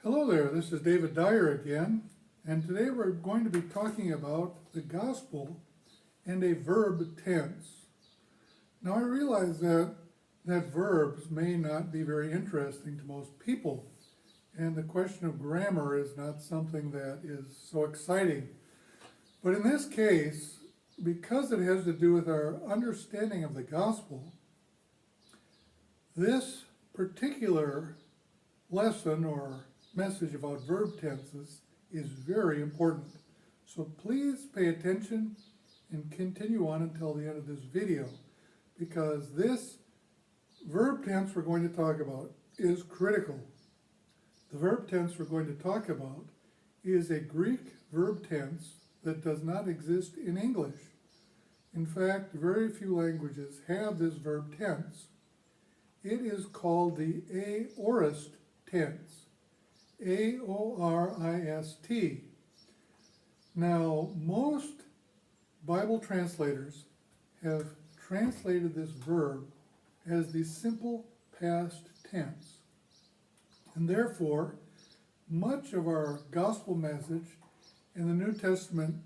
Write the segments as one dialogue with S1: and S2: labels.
S1: Hello there, this is David Dyer again, and today we're going to be talking about the gospel and a verb tense. Now I realize that verbs may not be very interesting to most people, and the question of grammar is not something that is so exciting. But in this case, because it has to do with our understanding of the gospel, this particular lesson or message about verb tenses is very important. So please pay attention and continue on until the end of this video, because this verb tense we're going to talk about is critical. The verb tense we're going to talk about is a Greek verb tense that does not exist in English. In fact, very few languages have this verb tense. It is called the aorist tense. A-O-R-I-S-T. Now, most Bible translators have translated this verb as the simple past tense. And therefore, much of our gospel message in the New Testament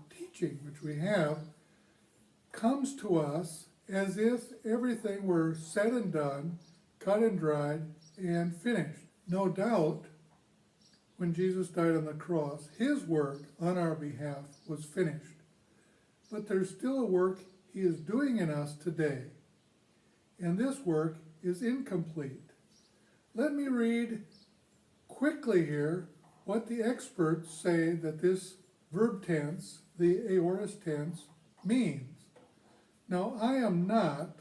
S1: teaching, which we have, comes to us as if everything were said and done, cut and dried, and finished. No doubt, when Jesus died on the cross, his work on our behalf was finished. But there's still a work he is doing in us today, and this work is incomplete. Let me read quickly here what the experts say that this verb tense, the aorist tense, means. Now, I am not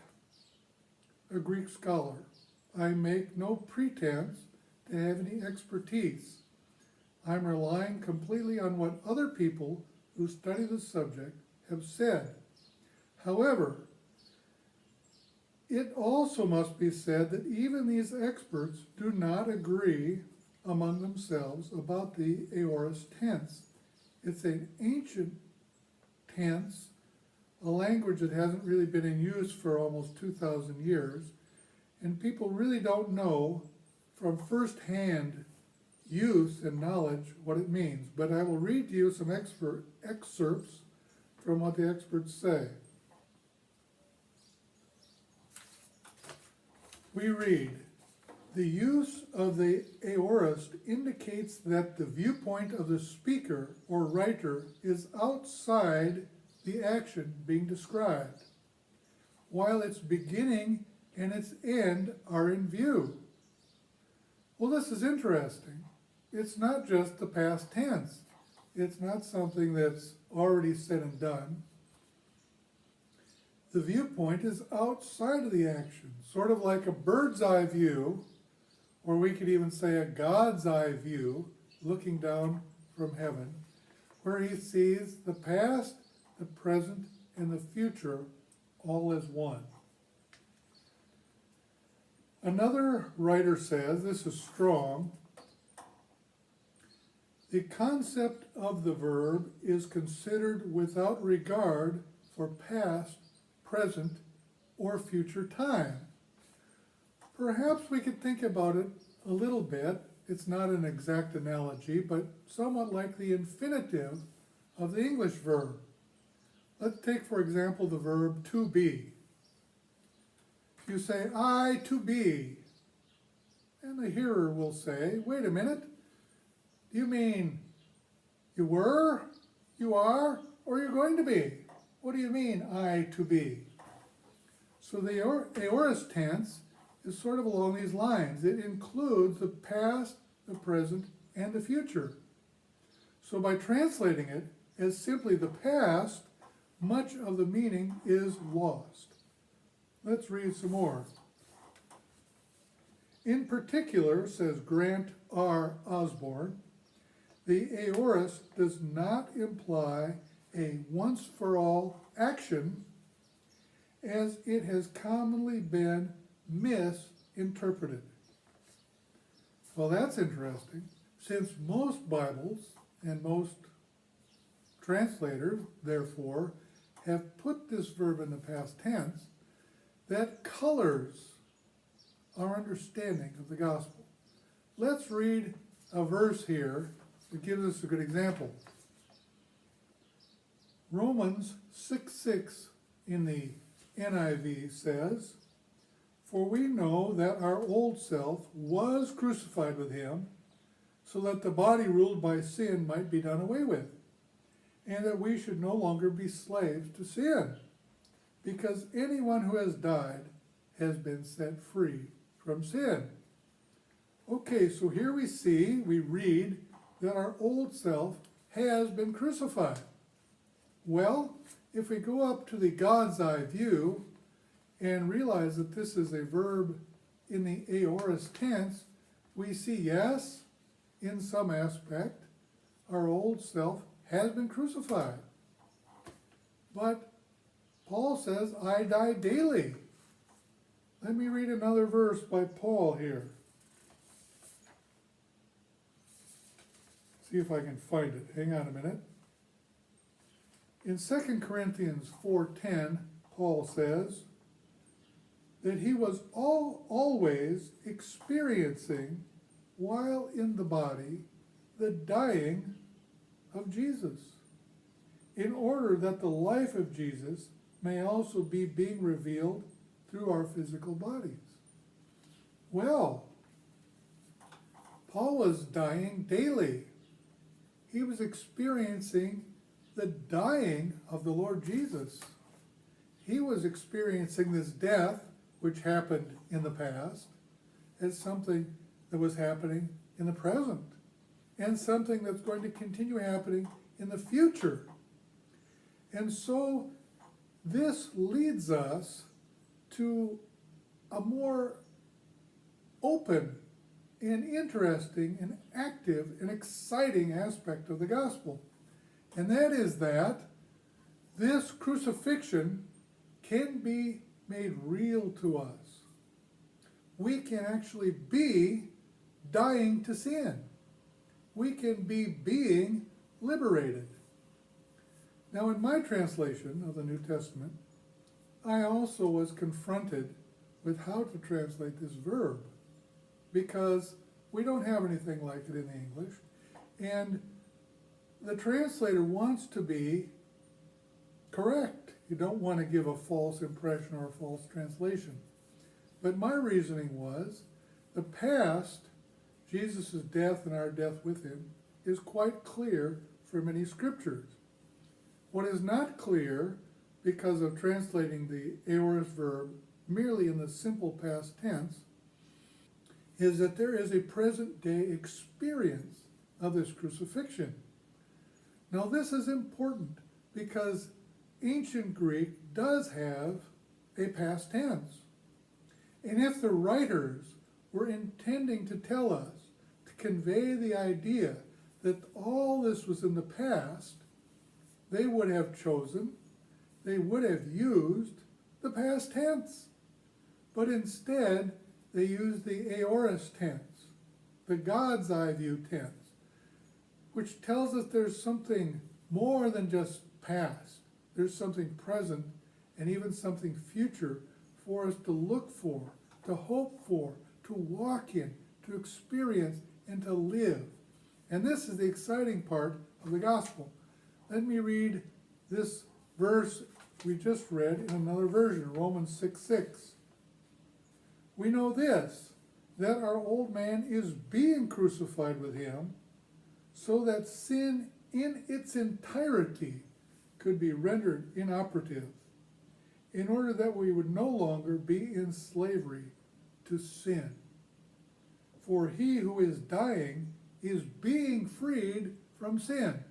S1: a Greek scholar. I make no pretense to have any expertise. I'm relying completely on what other people who study the subject have said. However, it also must be said that even these experts do not agree among themselves about the aorist tense. It's an ancient tense, a language that hasn't really been in use for almost 2,000 years, and people really don't know from first-hand use and knowledge what it means. But I will read to you some excerpts from what the experts say. We read, the use of the aorist indicates that the viewpoint of the speaker or writer is outside the action being described, while its beginning and its end are in view. Well, this is interesting. It's not just the past tense. It's not something that's already said and done. The viewpoint is outside of the action, sort of like a bird's eye view, or we could even say a God's eye view, looking down from heaven, where he sees the past, the present, and the future all as one. Another writer says, this is strong, the concept of the verb is considered without regard for past, present, or future time. Perhaps we could think about it a little bit. It's not an exact analogy, but somewhat like the infinitive of the English verb. Let's take, for example, the verb to be. If you say, I to be, and the hearer will say, wait a minute, do you mean you were, you are, or you're going to be? What do you mean, I to be? So the aorist tense is sort of along these lines. It includes the past, the present, and the future. So by translating it as simply the past, much of the meaning is lost. Let's read some more. In particular, says Grant R. Osborne, the aorist does not imply a once-for-all action as it has commonly been misinterpreted. Well, that's interesting, since most Bibles and most translators, therefore, have put this verb in the past tense, that colors our understanding of the gospel. let's read a verse here that gives us a good example. Romans 6:6 in the NIV says, "For we know that our old self was crucified with him, so that the body ruled by sin might be done away with, and that we should no longer be slaves to sin, because anyone who has died has been set free from sin." Okay, so here we read that our old self has been crucified. Well, if we go up to the God's eye view and realize that this is a verb in the aorist tense, we see, yes, in some aspect, our old self has been crucified. But Paul says, I die daily. Let me read another verse by Paul here. See if I can find it. Hang on a minute. In 2 Corinthians 4:10, Paul says that he was always experiencing, while in the body, the dying of Jesus, in order that the life of Jesus may also be being revealed through our physical bodies. Well, Paul was dying daily. He was experiencing the dying of the Lord Jesus. He was experiencing this death, which happened in the past, as something that was happening in the present, and something that's going to continue happening in the future. And so this leads us to a more open and interesting and active and exciting aspect of the gospel. And that is that this crucifixion can be made real to us. We can actually be dying to sin. We can be being liberated. Now, in my translation of the New Testament, I also was confronted with how to translate this verb, because we don't have anything like it in the English, and the translator wants to be correct. You don't want to give a false impression or a false translation. But my reasoning was, the past, Jesus' death and our death with him, is quite clear from many scriptures. What is not clear, because of translating the aorist verb merely in the simple past tense, is that there is a present day experience of this crucifixion. Now this is important because ancient Greek does have a past tense. And if the writers were intending to tell us, to convey the idea that all this was in the past, they would have used the past tense. But instead, they used the aorist tense, the God's eye view tense, which tells us there's something more than just past. There's something present and even something future for us to look for, to hope for, to walk in, to experience, and to live. And this is the exciting part of the gospel. Let me read this verse we just read in another version, Romans 6:6. We know this, that our old man is being crucified with him, so that sin in its entirety could be rendered inoperative, in order that we would no longer be in slavery to sin. For he who is dying is being freed from sin.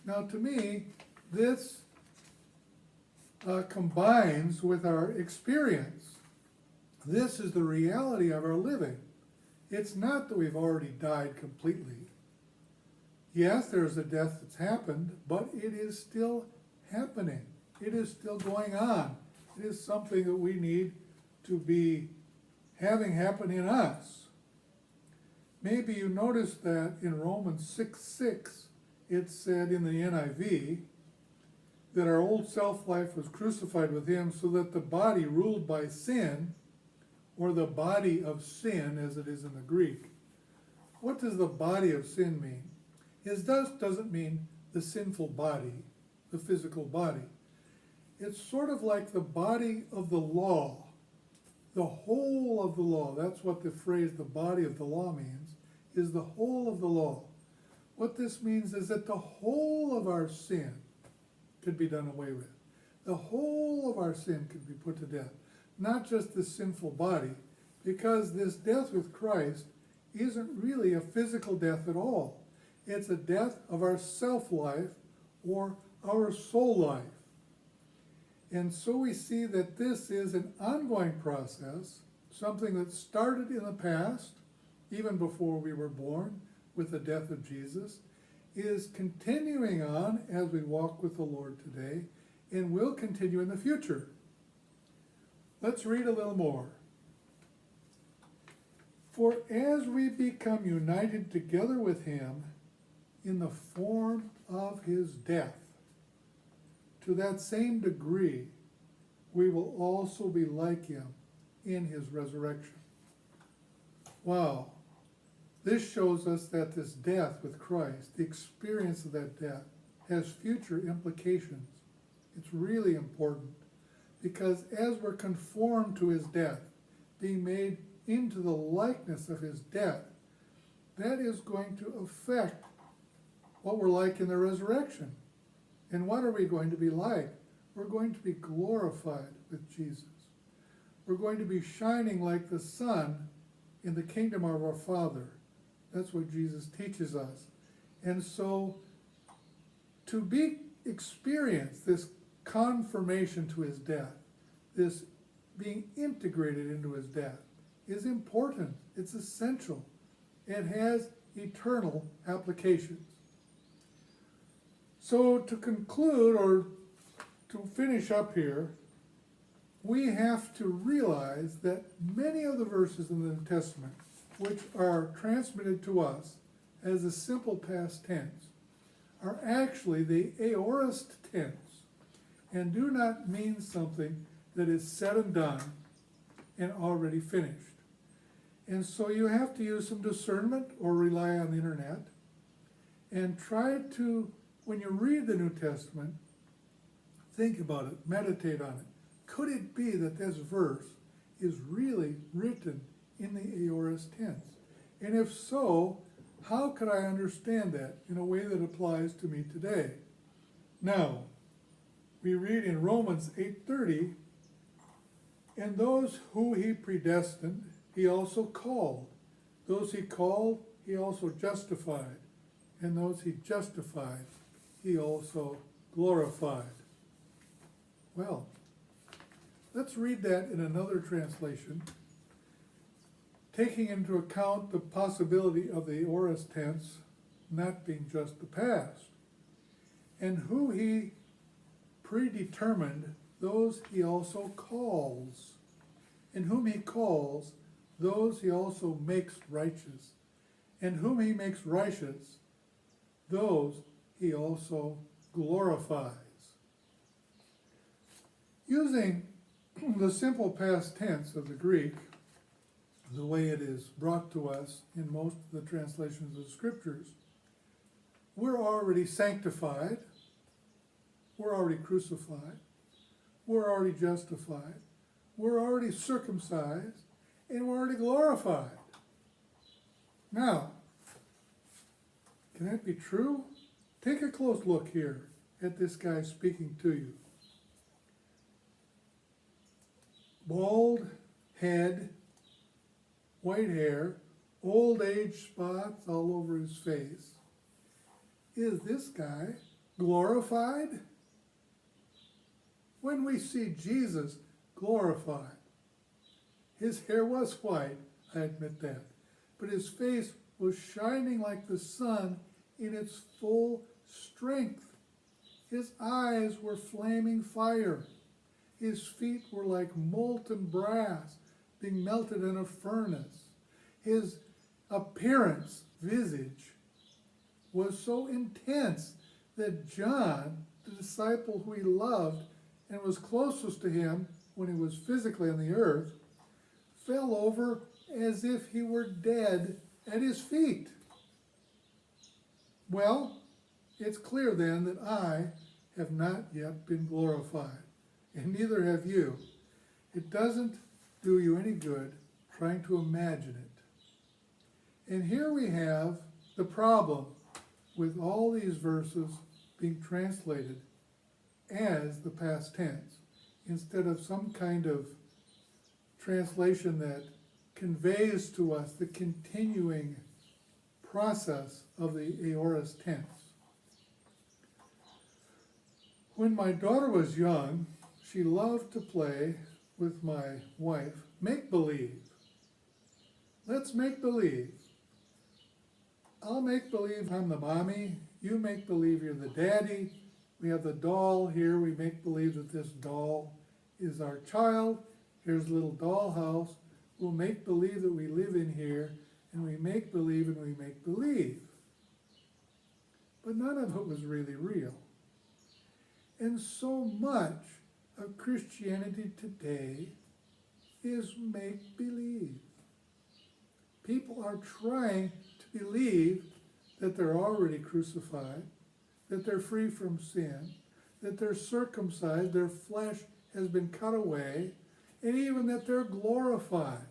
S1: Now to me, this combines with our experience. This is the reality of our living. It's not that we've already died completely. Yes, there's a death that's happened, but it is still happening. It is still going on. It is something that we need to be having happen in us. Maybe you noticed that in Romans 6:6, it said in the NIV that our old self-life was crucified with him so that the body ruled by sin, or the body of sin as it is in the Greek, what does the body of sin mean? His death doesn't mean the sinful body, the physical body. It's sort of like the body of the law, the whole of the law. That's what the phrase the body of the law means, is the whole of the law. What this means is that the whole of our sin could be done away with. The whole of our sin could be put to death, not just the sinful body, because this death with Christ isn't really a physical death at all. It's a death of our self-life or our soul life. And so we see that this is an ongoing process, something that started in the past, even before we were born, with the death of Jesus, is continuing on as we walk with the Lord today, and will continue in the future. Let's read a little more. For as we become united together with him in the form of his death, to that same degree we will also be like him in his resurrection. Wow. This shows us that this death with Christ, the experience of that death, has future implications. It's really important, because as we're conformed to his death, being made into the likeness of his death, that is going to affect what we're like in the resurrection. And what are we going to be like? We're going to be glorified with Jesus. We're going to be shining like the sun in the kingdom of our Father. That's what Jesus teaches us. And so to experience this confirmation to his death, this being integrated into his death, is important. It's essential. It has eternal applications. So to conclude, or to finish up here, we have to realize that many of the verses in the New Testament, which are transmitted to us as a simple past tense, are actually the aorist tense, and do not mean something that is said and done and already finished. And so you have to use some discernment or rely on the internet and try to, when you read the New Testament, think about it, meditate on it. Could it be that this verse is really written in the aorist tense? And if so, how could I understand that in a way that applies to me today? Now, we read in Romans 8:30, and those who he predestined, he also called. Those he called, he also justified. And those he justified, he also glorified. Well, let's read that in another translation, taking into account the possibility of the aorist tense not being just the past. And who he predetermined, those he also calls. And whom he calls, those he also makes righteous. And whom he makes righteous, those he also glorifies. Using the simple past tense of the Greek, the way it is brought to us in most of the translations of the scriptures, we're already sanctified, we're already crucified, we're already justified, we're already circumcised, and we're already glorified. Now, can that be true? Take a close look here at this guy speaking to you. Bald head, white hair, old age spots all over his face. Is this guy glorified? When we see Jesus glorified, his hair was white, I admit that, but his face was shining like the sun in its full strength. His eyes were flaming fire. His feet were like molten brass being melted in a furnace. His appearance, visage, was so intense that John, the disciple who he loved and was closest to him when he was physically on the earth, fell over as if he were dead at his feet. Well, it's clear then that I have not yet been glorified, and neither have you. It doesn't do you any good trying to imagine it. And here we have the problem with all these verses being translated as the past tense, instead of some kind of translation that conveys to us the continuing process of the aorist tense. When my daughter was young, she loved to play with my wife make-believe. Let's make believe. I'll make believe I'm the mommy, you make believe you're the daddy. We have the doll here, we make believe that this doll is our child. Here's a little dollhouse. We'll make believe that we live in here, and we make believe and we make believe. But none of it was really real. And so much of Christianity today is make-believe. People are trying to believe that they're already crucified, that they're free from sin, that they're circumcised, their flesh has been cut away, and even that they're glorified,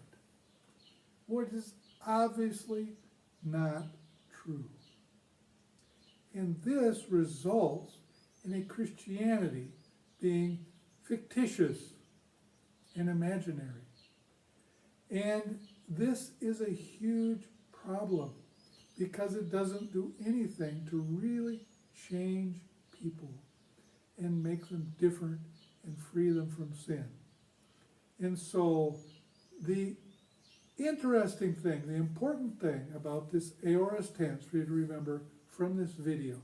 S1: which is obviously not true. And this results in a Christianity being fictitious and imaginary. And this is a huge problem because it doesn't do anything to really change people and make them different and free them from sin. And so the interesting thing, the important thing about this aorist tense for you to remember from this video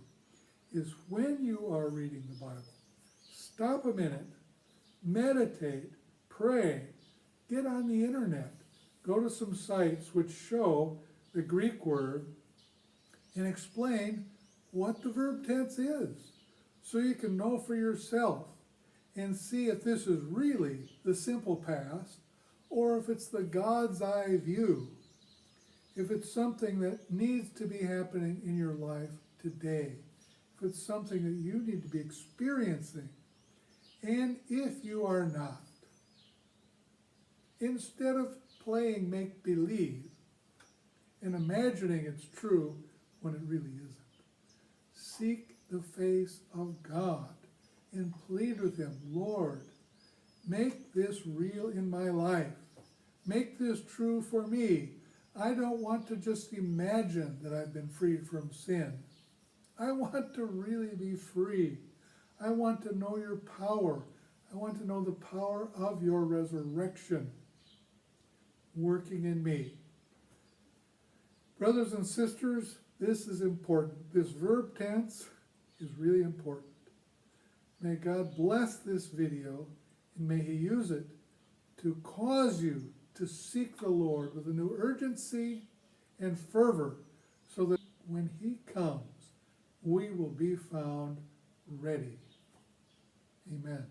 S1: is when you are reading the Bible, stop a minute, meditate, pray, get on the internet, go to some sites which show the Greek word and explain what the verb tense is so you can know for yourself and see if this is really the simple past or if it's the God's eye view, if it's something that needs to be happening in your life today, if it's something that you need to be experiencing, and if you are not. Instead of playing make-believe and imagining it's true when it really isn't, seek the face of God and plead with him, Lord, make this real in my life. Make this true for me. I don't want to just imagine that I've been freed from sin. I want to really be free. I want to know your power. I want to know the power of your resurrection working in me. Brothers and sisters, this is important. This verb tense is really important. May God bless this video, and may he use it to cause you to seek the Lord with a new urgency and fervor so that when he comes, we will be found ready. Amen.